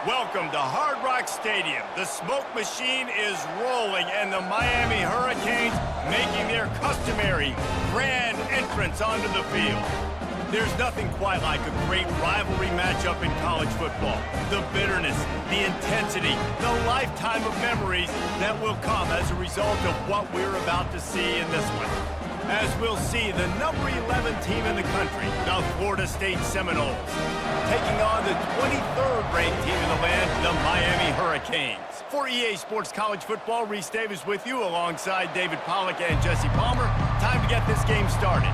Welcome to Hard Rock Stadium. The smoke machine is rolling, and the Miami Hurricanes making their customary grand entrance onto the field. There's nothing quite like a great rivalry matchup in college football. The bitterness, the intensity, the lifetime of memories that will come as a result of what we're about to see in this one. As we'll see the number 11 team in the country, the Florida State Seminoles, taking on the 23rd ranked team in the land, the Miami Hurricanes. For EA Sports College Football, Reese Davis with you alongside David Pollack and Jesse Palmer. Time to get this game started.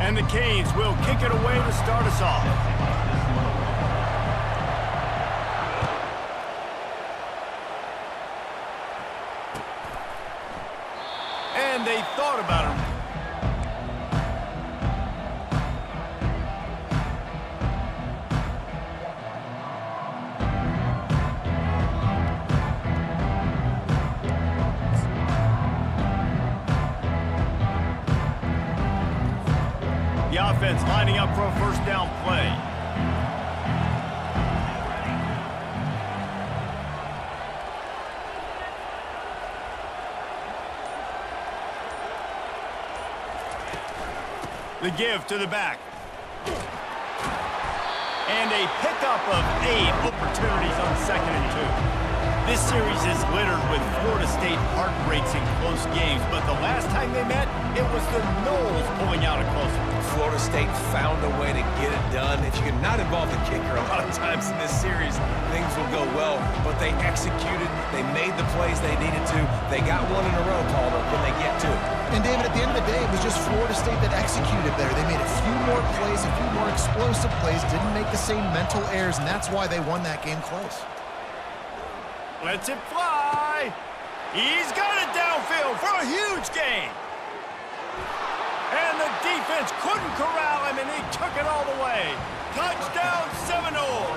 And the Canes will kick it away to start us off. And they thought about it. The offense lining up for a first down play. The give to the back. And a pickup of 8 opportunities on 2nd and 2. This series is littered with Florida State heartbreaks in close games, but the last time they met, it was the Noles pulling out a close one. Florida State found a way to get it done. If you can not involve the kicker a lot of times in this series, things will go well. But they executed. They made the plays they needed to. They got one in a row, Palmer. Can they get two? And, David, at the end of the day, it was just Florida State that executed there. They made a few more plays, a few more explosive plays, didn't make the same mental errors, and that's why they won that game close. Lets it fly. He's got it downfield for a huge gain. And the defense couldn't corral him, and he took it all the way. Touchdown, Seminoles.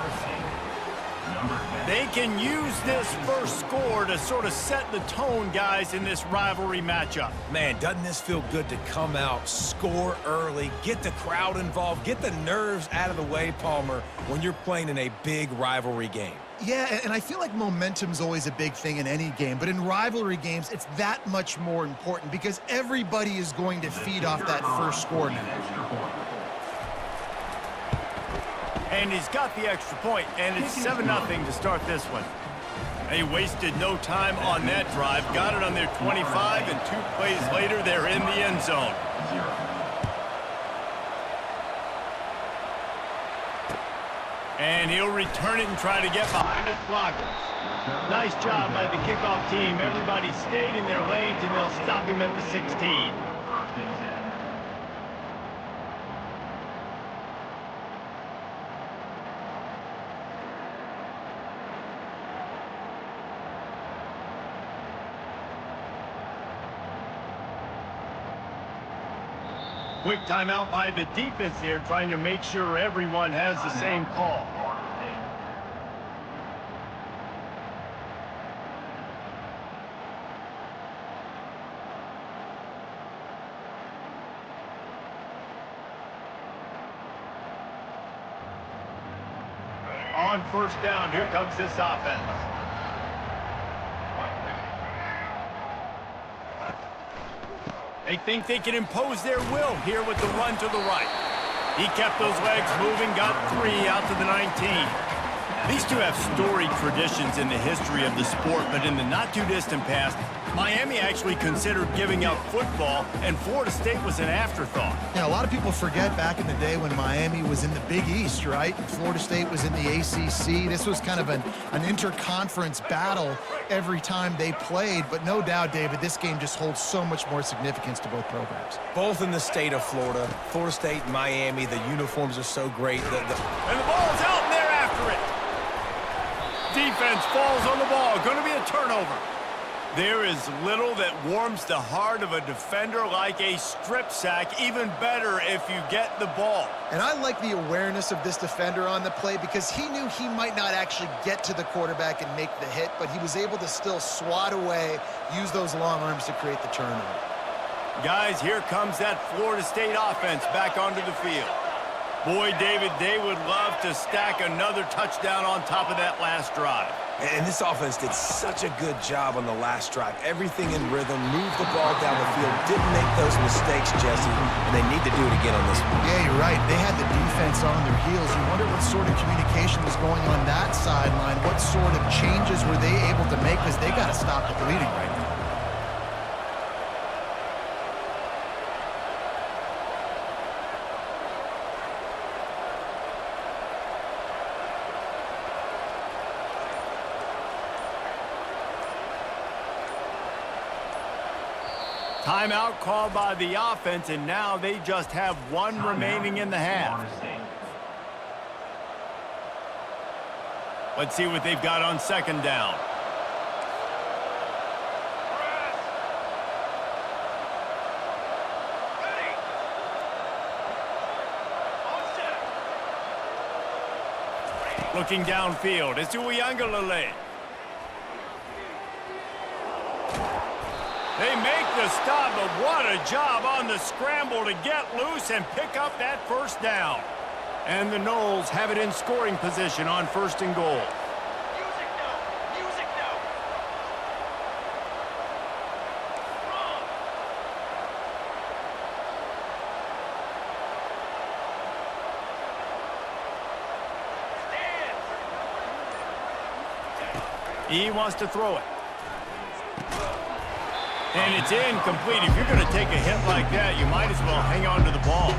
They can use this first score to sort of set the tone, guys, in this rivalry matchup. Man, doesn't this feel good to come out, score early, get the crowd involved, get the nerves out of the way, Palmer, when you're playing in a big rivalry game? Yeah, and I feel like momentum's always a big thing in any game, but in rivalry games, it's that much more important because everybody is going to feed off that first score now. And he's got the extra point, and it's 7-0 to start this one. They wasted no time on that drive, got it on their 25, and 2 plays later, they're in the end zone. And he'll return it and try to get behind his blockers. Nice job by the kickoff team. Everybody stayed in their lanes, and they'll stop him at the 16. Quick timeout by the defense here, trying to make sure everyone has the same call. On first down, here comes this offense. They think they can impose their will here with the run to the right. He kept those legs moving, got 3 out to the 19. These two have storied traditions in the history of the sport, but in the not-too-distant past, Miami actually considered giving up football, and Florida State was an afterthought. Yeah, a lot of people forget back in the day when Miami was in the Big East, right? And Florida State was in the ACC. This was kind of an interconference battle every time they played, but no doubt, David, this game just holds so much more significance to both programs. Both in the state of Florida, Florida State, Miami, the uniforms are so great. And the ball's out, and they're after it. Defense falls on the ball. Going to be a turnover. There is little that warms the heart of a defender like a strip sack, even better if you get the ball. And I like the awareness of this defender on the play because he knew he might not actually get to the quarterback and make the hit, but he was able to still swat away, use those long arms to create the turnover. Guys, here comes that Florida State offense back onto the field. Boy, David, they would love to stack another touchdown on top of that last drive. And this offense did such a good job on the last drive. Everything in rhythm, moved the ball down the field, didn't make those mistakes, Jesse, and they need to do it again on this one. Yeah, you're right. They had the defense on their heels. You wonder what sort of communication was going on that sideline. What sort of changes were they able to make because they got to stop the bleeding right now. Timeout called by the offense, and now they just have one remaining in the half. Let's see what they've got on second down. Looking downfield, it's Uyangalele. They make the stop, but what a job on the scramble to get loose and pick up that first down. And the Noles have it in scoring position on first and goal. Music now! Music now! Run! Stand! He wants to throw it. And it's incomplete. If you're going to take a hit like that, you might as well hang on to the ball.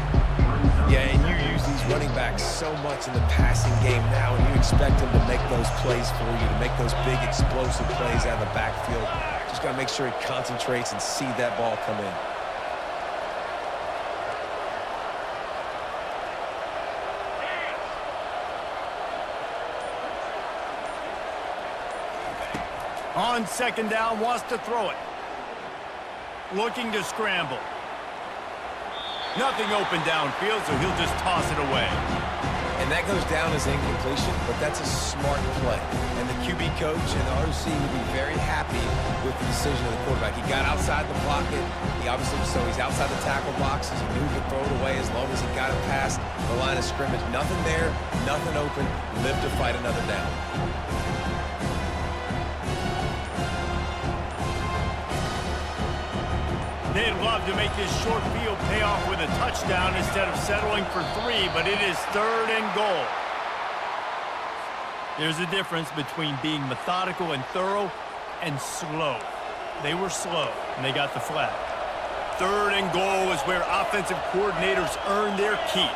Yeah, and you use these running backs so much in the passing game now, and you expect them to make those plays for you, to make those big explosive plays out of the backfield. Just got to make sure he concentrates and see that ball come in. On second down, wants to throw it. Looking to scramble. Nothing open downfield, so he'll just toss it away. And that goes down as incompletion, but that's a smart play. And the QB coach and the OC would be very happy with the decision of the quarterback. He got outside the pocket. He's outside the tackle boxes. He knew he could throw it away as long as he got it past the line of scrimmage. Nothing there, nothing open. Live to fight another down. They'd love to make this short field pay off with a touchdown instead of settling for 3, but it is third and goal. There's a difference between being methodical and thorough and slow. They were slow, and they got the flag. Third and goal is where offensive coordinators earn their keep.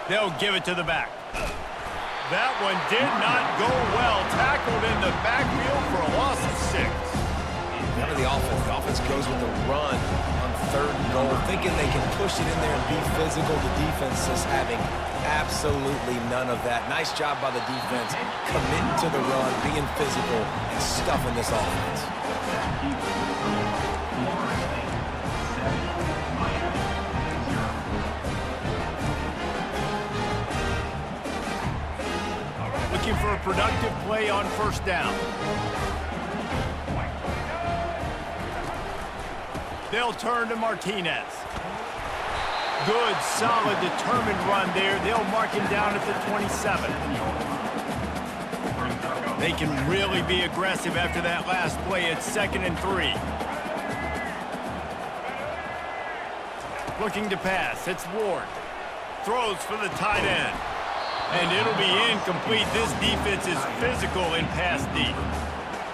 They'll give it to the back. That one did not go well. Tackled in the backfield for a loss of 6. Remember the offense. The offense goes with a run on third and goal, thinking they can push it in there and be physical. The defense is having absolutely none of that. Nice job by the defense, committing to the run, being physical, and stuffing this offense. Looking for a productive play on first down. They'll turn to Martinez. Good, solid, determined run there. They'll mark him down at the 27. They can really be aggressive after that last play. It's 2nd and 3. Looking to pass. It's Ward. Throws for the tight end. And it'll be incomplete. This defense is physical in pass deep.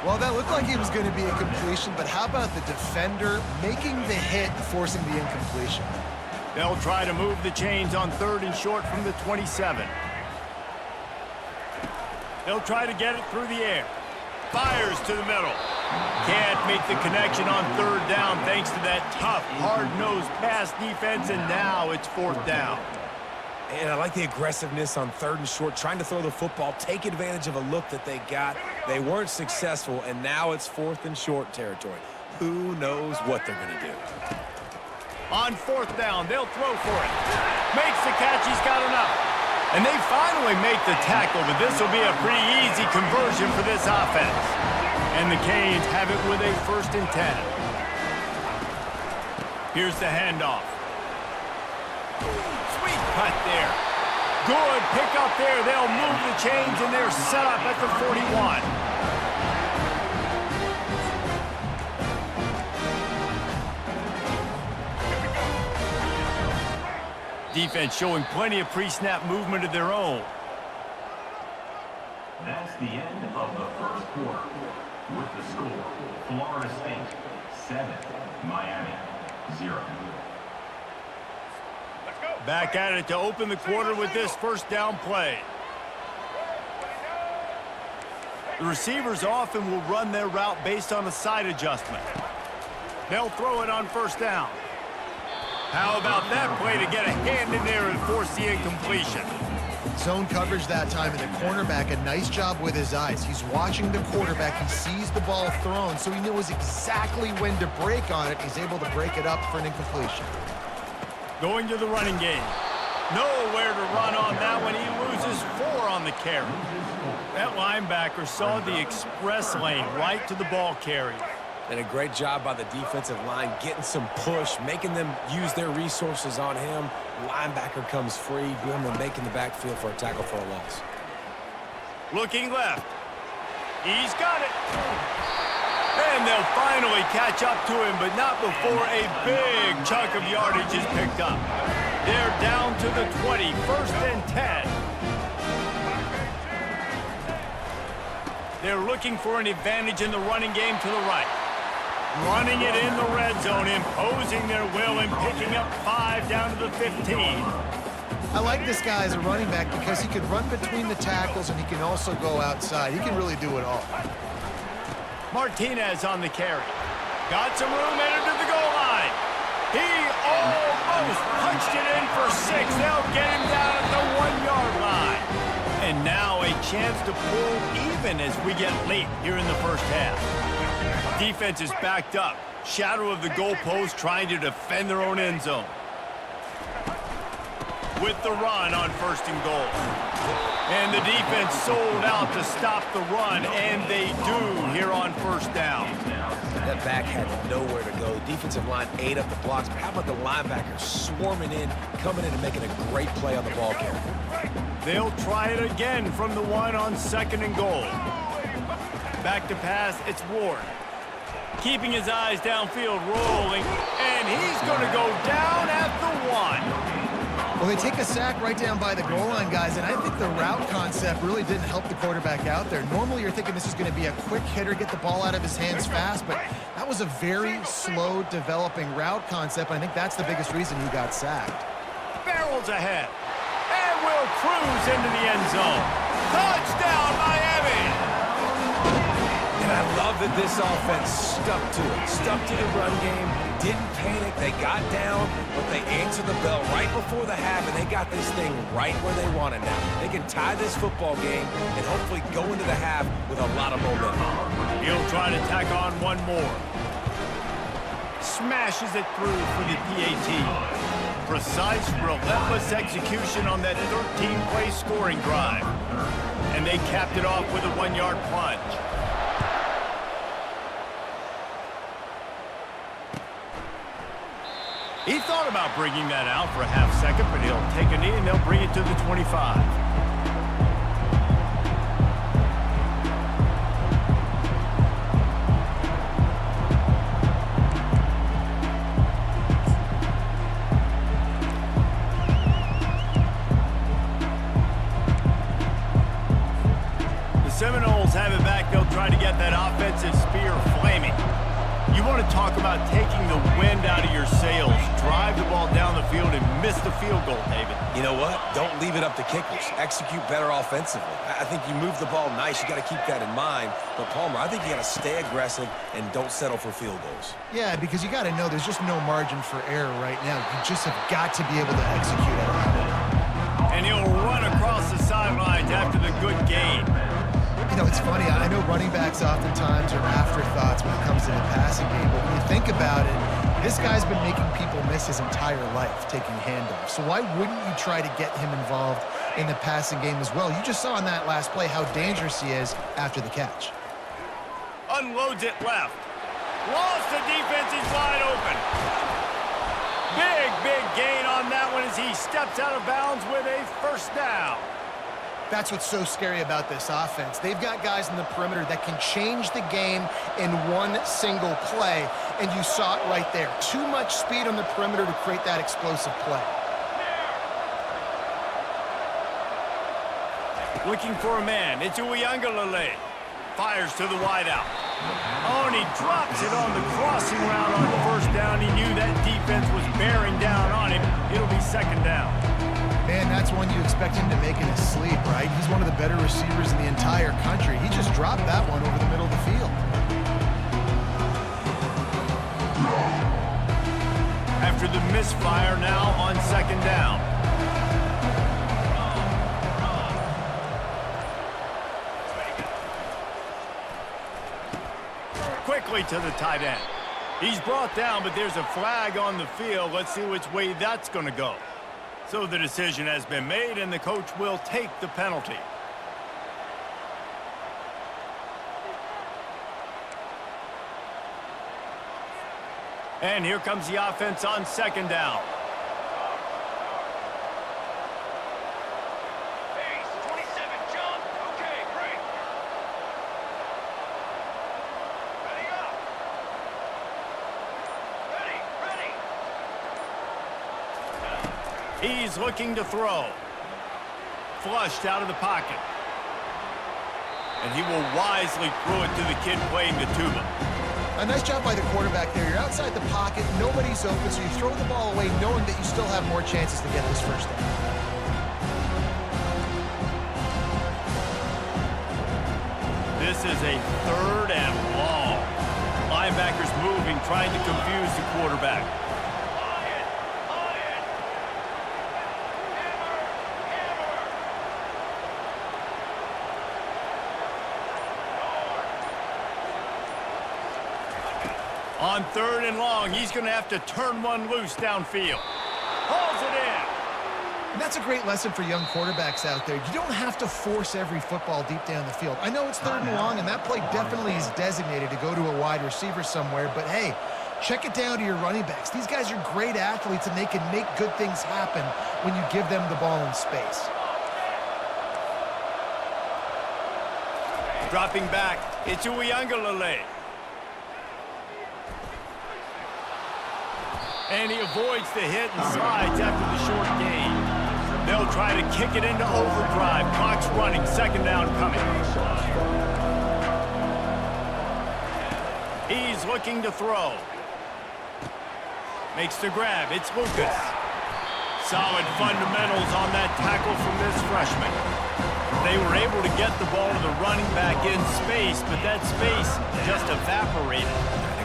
Well, that looked like it was going to be a completion, but how about the defender making the hit and forcing the incompletion? They'll try to move the chains on 3rd and short from the 27. They'll try to get it through the air. Fires to the middle. Can't make the connection on 3rd down thanks to that tough, hard-nosed pass defense, and now it's 4th down. And I like the aggressiveness on 3rd and short, trying to throw the football, take advantage of a look that they got. They weren't successful, and now it's 4th and short territory. Who knows what they're going to do? On 4th down, they'll throw for it. Makes the catch, he's got enough. And they finally make the tackle, but this will be a pretty easy conversion for this offense. And the Canes have it with a 1st and 10. Here's the handoff. Sweet cut there. Good pick up there. They'll move the chains, and they're set up at the 41. Defense showing plenty of pre-snap movement of their own. That's the end of the first quarter. With the score, Florida State 7, Miami 0. Back at it to open the quarter with this 1st down play. The receivers often will run their route based on a side adjustment. They'll throw it on 1st down. How about that play to get a hand in there and force the incompletion? Zone coverage that time, and the cornerback, a nice job with his eyes. He's watching the quarterback. He sees the ball thrown, so he knows exactly when to break on it. He's able to break it up for an incompletion. Going to the running game. Nowhere to run on that one. He loses 4 on the carry. That linebacker saw the express lane right to the ball carrier. And a great job by the defensive line, getting some push, making them use their resources on him. Linebacker comes free, boom, and making the backfield for a tackle for a loss. Looking left. He's got it. And they'll finally catch up to him, but not before a big chunk of yardage is picked up. They're down to the 20, 1st and 10. They're looking for an advantage in the running game to the right. Running it in the red zone, imposing their will and picking up 5 down to the 15. I like this guy as a running back because he can run between the tackles and he can also go outside. He can really do it all. Martinez on the carry. Got some room, entered to the goal line. He almost punched it in for 6. They'll get him down at the 1-yard line. And now a chance to pull even as we get late here in the 1st half. Defense is backed up. Shadow of the goalpost trying to defend their own end zone. With the run on 1st and goal. And the defense sold out to stop the run, and they do here on 1st down. That back had nowhere to go. The defensive line ate up the blocks, but how about the linebackers swarming in, coming in and making a great play on the ball carrier? They'll try it again from the 1 on 2nd and goal. Back to pass, it's Ward. Keeping his eyes downfield, rolling, and he's going to go down at the 1. Well, they take a sack right down by the goal line, guys, and I think the route concept really didn't help the quarterback out there. Normally, you're thinking this is going to be a quick hitter, get the ball out of his hands fast, but that was a very slow developing route concept. I think that's the biggest reason he got sacked. Barrels ahead, and will cruise into the end zone. Touchdown, Miami! And I love that this offense stuck to it, stuck to the run game, didn't panic, they got down, but they answered the bell right before the half, and they got this thing right where they want it now. They can tie this football game and hopefully go into the half with a lot of momentum. He'll try to tack on one more. Smashes it through for the PAT. Precise, relentless execution on that 13-play scoring drive. And they capped it off with a 1-yard plunge. He thought about bringing that out for a half second, but he'll take a knee and they'll bring it to the 25. The Seminoles have it back. They'll try to get that offensive spear flaming. You want to talk about taking the wind out of your sails. Drive the ball down the field and miss the field goal, David. You know what? Don't leave it up to kickers. Execute better offensively. I think you move the ball nice. You got to keep that in mind. But, Palmer, I think you got to stay aggressive and don't settle for field goals. Yeah, because you got to know there's just no margin for error right now. You just have got to be able to execute at a high level. And he'll run across the sidelines after the good gain. You know, it's funny. I know running backs oftentimes are afterthoughts when it comes to the passing game, but when you think about it, this guy's been making people miss his entire life taking handoffs. So why wouldn't you try to get him involved in the passing game as well? You just saw in that last play how dangerous he is after the catch. Unloads it left. Lost the defense, he's wide open. Big gain on that one as he steps out of bounds with a first down. That's what's so scary about this offense. They've got guys in the perimeter that can change the game in one single play, and you saw it right there. Too much speed on the perimeter to create that explosive play. Looking for a man. It's Uiagalelei. Fires to the wideout. Oh, and he drops it on the crossing route on the first down. He knew that defense was bearing down on him. It'll be second down. Man, that's one you expect him to make in his sleep, right? He's one of the better receivers in the entire country. He just dropped that one over the middle of the field. After the misfire, now on second down. Quickly to the tight end. He's brought down, but there's a flag on the field. Let's see which way that's going to go. So the decision has been made, and the coach will take the penalty. And here comes the offense on second down. Base, 27, John. Okay, great. Ready up. Ready. He's looking to throw. Flushed out of the pocket. And he will wisely throw it to the kid playing the tuba. A nice job by the quarterback there. You're outside the pocket, nobody's open, so you throw the ball away knowing that you still have more chances to get this first down. This is a third and long. Linebackers moving, trying to confuse the quarterback. On third and long, he's going to have to turn one loose downfield. Hauls it in. And that's a great lesson for young quarterbacks out there. You don't have to force every football deep down the field. I know it's third and long, and that play definitely is designated to go to a wide receiver somewhere, but hey, check it down to your running backs. These guys are great athletes, and they can make good things happen when you give them the ball in space. Dropping back, it's Uiagalelei. And he avoids the hit and slides after the short gain. They'll try to kick it into overdrive. Clock's running, second down coming. He's looking to throw. Makes the grab, it's Lucas. Solid fundamentals on that tackle from this freshman. They were able to get the ball to the running back in space, but that space just evaporated.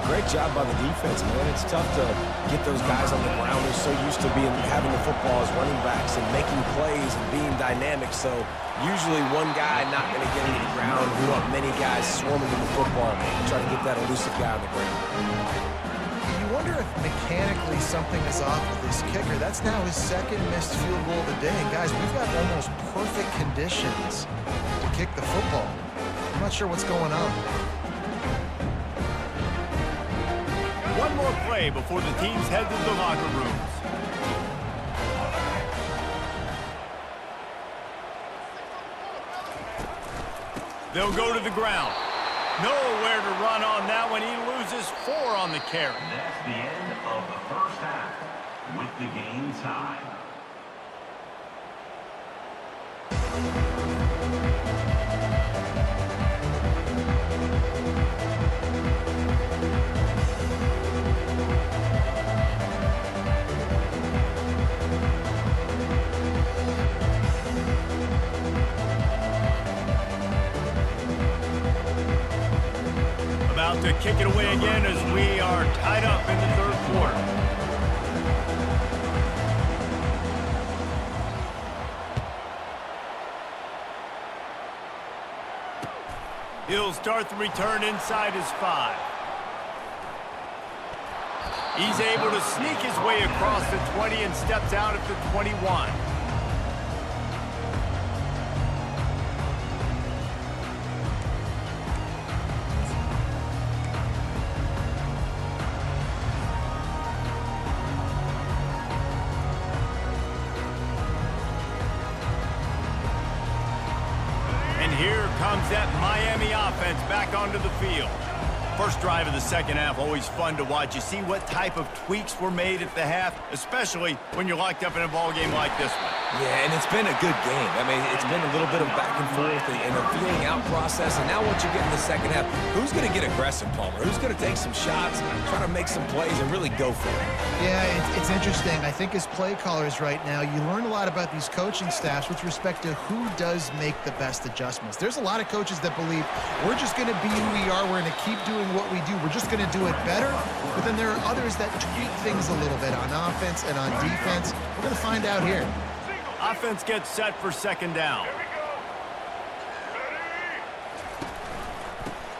Great job by the defense, man. It's tough to get those guys on the ground. They're so used to having the football as running backs and making plays and being dynamic. So usually one guy not going to get into the ground. We want many guys swarming to the football, trying to get that elusive guy on the ground. You wonder if mechanically something is off with this kicker. That's now his second missed field goal of the day. And guys, we've got almost perfect conditions to kick the football. I'm not sure what's going on. One more play before the teams head to the locker rooms. They'll go to the ground. Nowhere to run on that one. He loses 4 on the carry. That's the end of the first half with the game tied. About to kick it away again as we are tied up in the third quarter. He'll start the return inside his 5. He's able to sneak his way across the 20 and steps out at the 21. And here comes that Miami offense back onto the field. First drive of the second half, always fun to watch. You see what type of tweaks were made at the half, especially when you're locked up in a ball game like this one. Yeah, and it's been a good game. I mean, it's been a little bit of back and forth and a feeling out process. And now once you get in the second half, who's going to get aggressive, Palmer? Who's going to take some shots, try to make some plays, and really go for it? Yeah, it's interesting. I think as play callers right now, you learn a lot about these coaching staffs with respect to who does make the best adjustments. There's a lot of coaches that believe we're just going to be who we are. We're going to keep doing what we do. We're just going to do it better. But then there are others that tweak things a little bit on offense and on defense. We're going to find out here. Offense gets set for second down.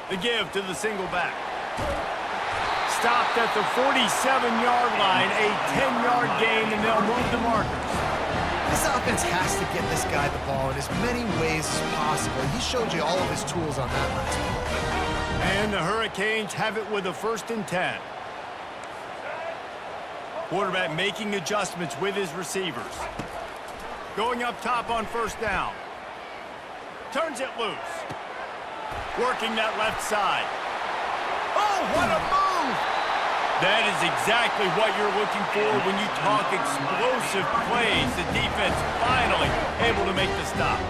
The give to the single back. Stopped at the 47-yard line, a 10-yard gain, and they'll move the markers. This offense has to get this guy the ball in as many ways as possible. He showed you all of his tools on that last play. And the Hurricanes have it with a 1st and 10. Quarterback making adjustments with his receivers. Going up top on first down. Turns it loose. Working that left side. Oh, what a move! That is exactly what you're looking for when you talk explosive plays. The defense finally able to make the stop.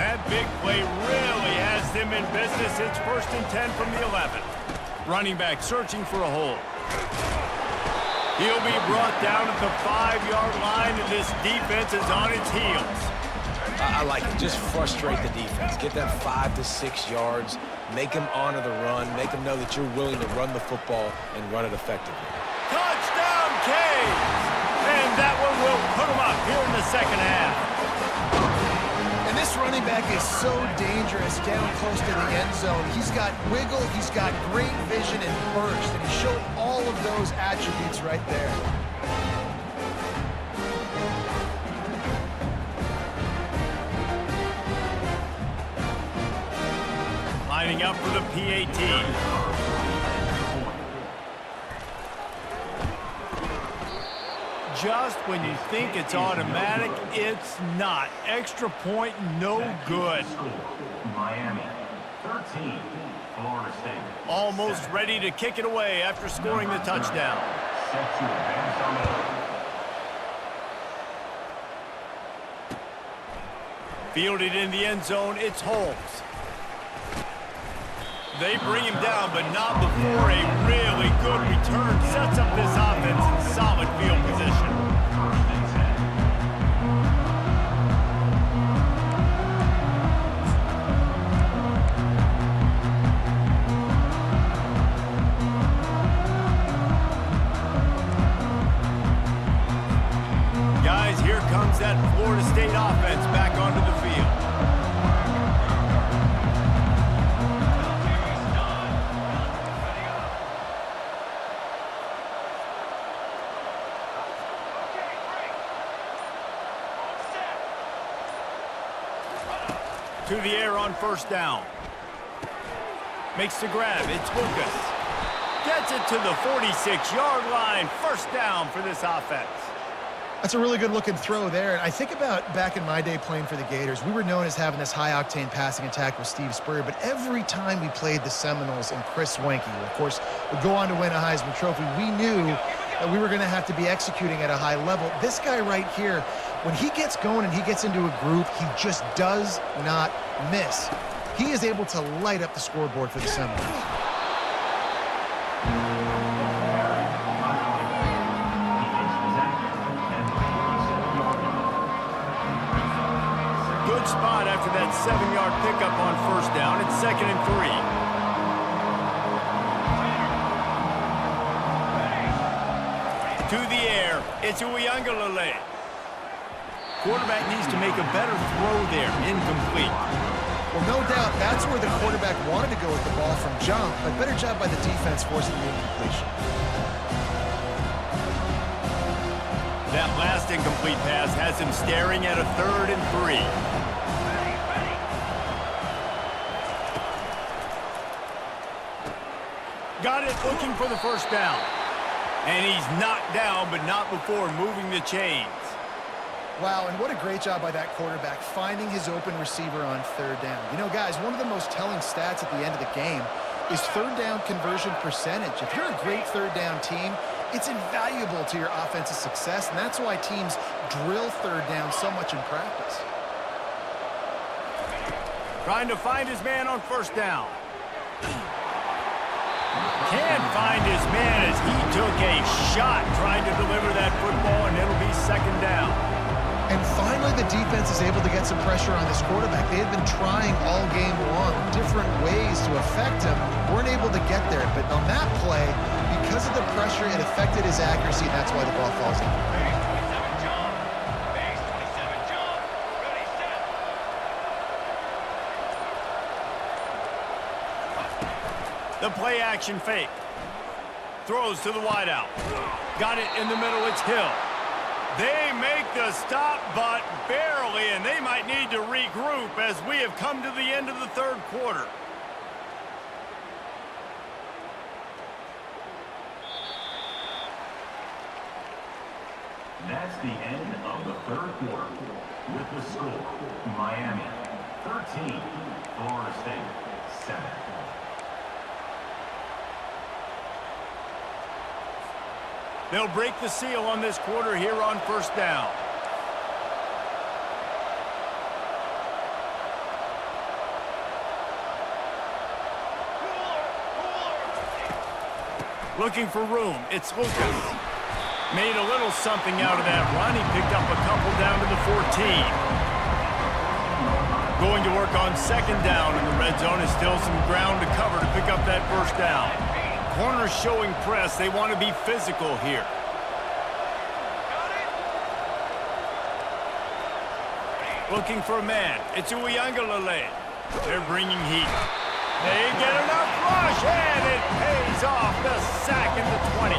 That big play really has them in business. It's 1st and 10 from the 11. Running back searching for a hole. He'll be brought down at the 5-yard line, and this defense is on its heels. I like it. Just frustrate the defense. Get that 5 to 6 yards. Make them honor the run. Make them know that you're willing to run the football and run it effectively. Touchdown, Canes! And that one will put them up here in the second half. And this running back is so dangerous down close to the end zone. He's got wiggle, he's got great vision and burst, and he showed all of those attributes right there. Lining up for the PAT. Just when you think it's automatic, it's not. Extra point, no good. Miami, 13, Florida State. Almost ready to kick it away after scoring the touchdown. Set to advance on the field. Fielded in the end zone, it's Holmes. They bring him down, but not before a really good return sets up this offense in solid field position. Guys, here comes that Florida State offense back onto the field. To the air on first down. Makes the grab. It's Lucas. Gets it to the 46-yard line. First down for this offense. That's a really good-looking throw there. And I think about back in my day playing for the Gators, we were known as having this high-octane passing attack with Steve Spurrier, but every time we played the Seminoles and Chris Wenke, who, of course, would go on to win a Heisman Trophy, we knew that we were going to have to be executing at a high level. This guy right here, when he gets going and he gets into a groove, he just does not miss. He is able to light up the scoreboard for the Seminoles. Good spot after that 7-yard pickup on first down. It's 2nd and 3. To the air, it's Uiagalelei. Quarterback needs to make a better throw there, incomplete. Well, no doubt that's where the quarterback wanted to go with the ball from jump, but better job by the defense forcing the incompletion. That last incomplete pass has him staring at a 3rd and 3. Got it, looking for the first down. And he's knocked down, but not before moving the chains. Wow, and what a great job by that quarterback finding his open receiver on 3rd down. You know, guys, one of the most telling stats at the end of the game is 3rd down conversion percentage. If you're a great 3rd down team, it's invaluable to your offensive success, and that's why teams drill 3rd down so much in practice. Trying to find his man on 1st down. Can't find his man as he took a shot trying to deliver that football, and it'll be 2nd down. And finally, the defense is able to get some pressure on this quarterback. They had been trying all game long different ways to affect him. Weren't able to get there. But on that play, because of the pressure, it affected his accuracy, and that's why the ball falls in. Base 27, jump. Base 27, jump. Ready, set. The play action fake. Throws to the wideout. Got it in the middle, it's Hill. They make the stop, but barely, and they might need to regroup as we have come to the end of the 3rd quarter. That's the end of the 3rd quarter. With the score, Miami 13, Florida State 7. They'll break the seal on this quarter here on 1st down. Looking for room, it's Lucas. Made a little something out of that run. He picked up a couple down to the 14. Going to work on 2nd down in the red zone. Is still some ground to cover to pick up that 1st down. Corners showing press. They want to be physical here. Looking for a man. It's Uyangalele. They're bringing heat. They get enough rush, and it pays off the sack in the 20.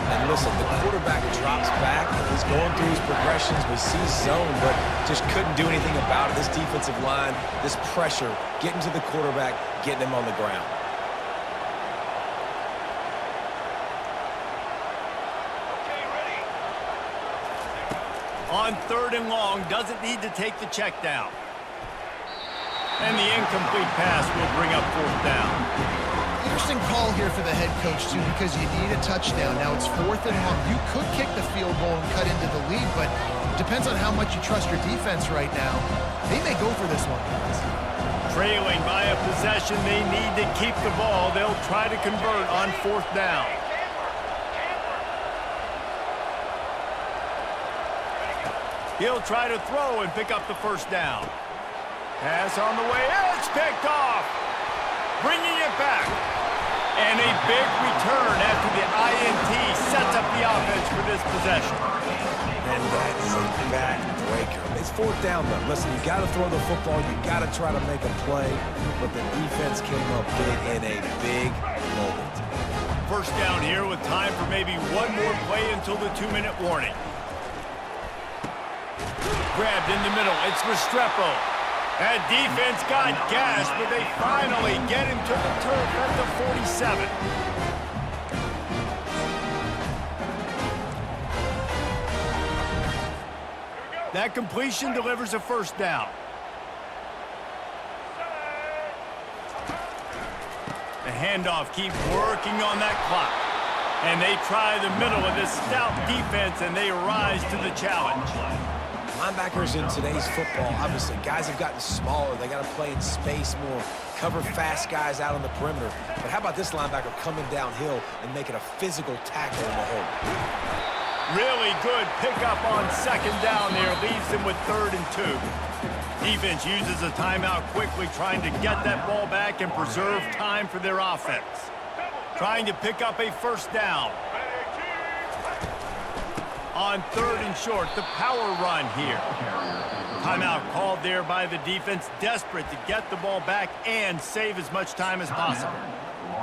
And listen, the quarterback drops back, and he's going through his progressions. We see zone, but just couldn't do anything about it. This defensive line, this pressure, getting to the quarterback, getting him on the ground. On 3rd and long, doesn't need to take the check down. And the incomplete pass will bring up 4th down. Interesting call here for the head coach, too, because you need a touchdown. Now it's 4th and long. You could kick the field goal and cut into the lead, but it depends on how much you trust your defense right now. They may go for this one, guys. Trailing by a possession, they need to keep the ball. They'll try to convert on 4th down. He'll try to throw and pick up the 1st down. Pass on the way. It's picked off. Bringing it back. And a big return after the INT sets up the offense for this possession. And that is a back-breaker. It's 4th down, though. Listen, you got to throw the football. You got to try to make a play. But the defense came up big in a big moment. 1st down here with time for maybe one more play until the 2-minute warning. Grabbed in the middle. It's Restrepo. That defense got gashed, but they finally get him to the turf at the 47. That completion delivers a 1st down. The handoff keeps working on that clock. And they try the middle of this stout defense, and they rise to the challenge. Linebackers in today's football, obviously, guys have gotten smaller. They got to play in space more, cover fast guys out on the perimeter. But how about this linebacker coming downhill and making a physical tackle in the hole? Really good pickup on 2nd down there. Leaves them with 3rd and 2. Defense uses a timeout quickly, trying to get that ball back and preserve time for their offense. Trying to pick up a 1st down. On 3rd and short, the power run here. Timeout called there by the defense, desperate to get the ball back and save as much time as possible.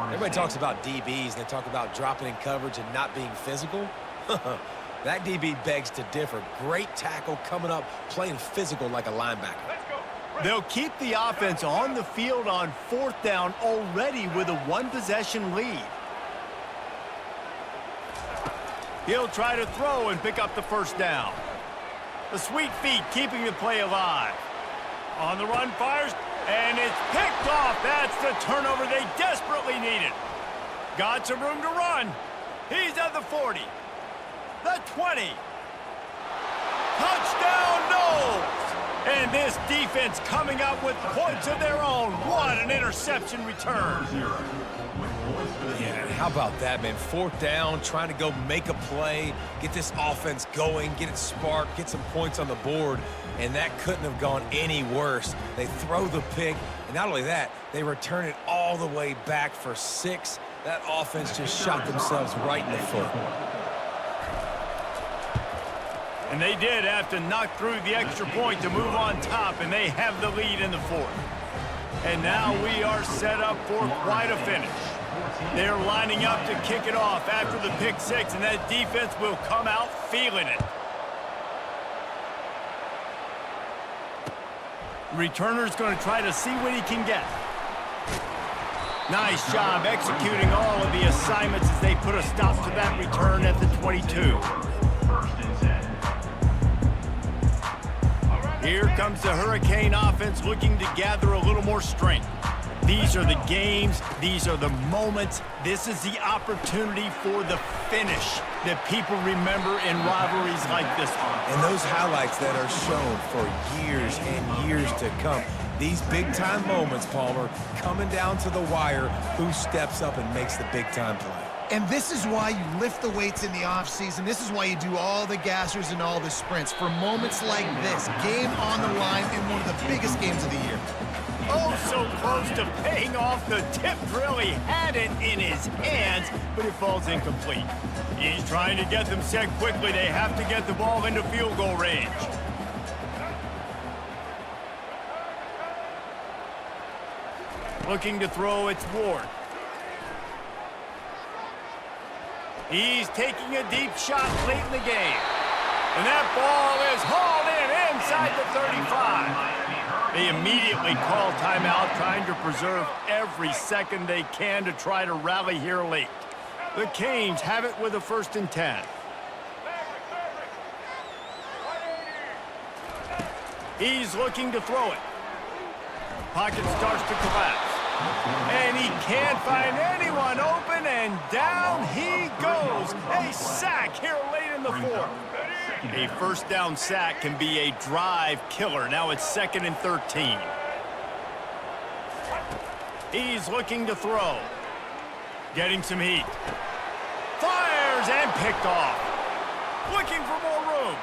Everybody talks about DBs, and they talk about dropping in coverage and not being physical. That DB begs to differ. Great tackle coming up, playing physical like a linebacker. They'll keep the offense on the field on 4th down already with a one-possession lead. He'll try to throw and pick up the first down. The sweet feet keeping the play alive. On the run, fires, and it's picked off. That's the turnover they desperately needed. Got some room to run. He's at the 40. The 20. Touchdown, Knowles! And this defense coming up with points of their own. What an interception return. Yeah, how about that, man? 4th down, trying to go make a play, get this offense going, get it sparked, get some points on the board, and that couldn't have gone any worse. They throw the pick, and not only that, they return it all the way back for 6. That offense just shot themselves right in the foot. And they did have to knock through the extra point to move on top, and they have the lead in the 4th. And now we are set up for quite a finish. They're lining up to kick it off after the pick 6, and that defense will come out feeling it. Returner's going to try to see what he can get. Nice job executing all of the assignments as they put a stop to that return at the 22. Here comes the Hurricane offense looking to gather a little more strength. These are the games. These are the moments. This is the opportunity for the finish that people remember in rivalries like this one. And those highlights that are shown for years and years to come. These big-time moments, Palmer, coming down to the wire, who steps up and makes the big-time play. And this is why you lift the weights in the offseason. This is why you do all the gassers and all the sprints. For moments like this, game on the line in one of the biggest games of the year. Oh, so close to paying off the tip drill. He had it in his hands, but it falls incomplete. He's trying to get them set quickly. They have to get the ball into field goal range. Looking to throw, it's Ward. He's taking a deep shot late in the game. And that ball is hauled in inside the 35. They immediately call timeout, trying to preserve every second they can to try to rally here late. The Canes have it with a 1st and 10. He's looking to throw it. Pocket starts to collapse. And he can't find anyone open, and down he goes. A sack here late in the 4th. A 1st down sack can be a drive killer. Now it's 2nd and 13. He's looking to throw. Getting some heat. Fires and picked off. Looking for more room.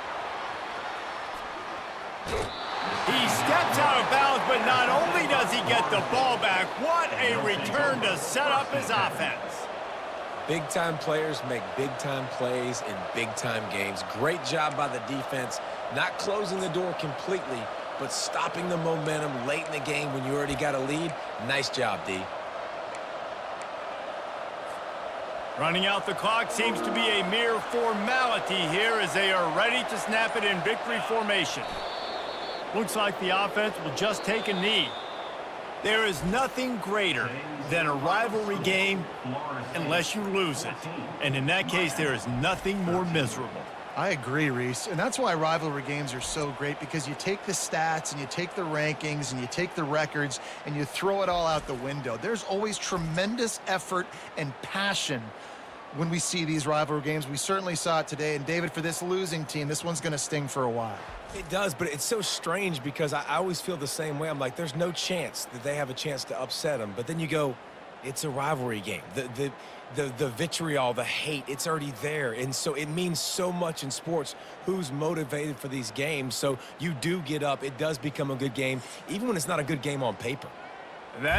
He steps out of bounds, but not only does he get the ball back, what a return to set up his offense. Big-time players make big-time plays in big-time games. Great job by the defense, not closing the door completely, but stopping the momentum late in the game when you already got a lead. Nice job, D. Running out the clock seems to be a mere formality here as they are ready to snap it in victory formation. Looks like the offense will just take a knee. There is nothing greater than a rivalry game unless you lose it. And in that case, there is nothing more miserable. I agree, Reese. And that's why rivalry games are so great, because you take the stats and you take the rankings and you take the records and you throw it all out the window. There's always tremendous effort and passion when we see these rivalry games. We certainly saw it today. And David, for this losing team, this one's going to sting for a while. It does, but it's so strange because I always feel the same way. I'm like, there's no chance that they have a chance to upset them. But then you go, it's a rivalry game. The vitriol, the hate, it's already there. And so it means so much in sports who's motivated for these games. So you do get up. It does become a good game, even when it's not a good game on paper.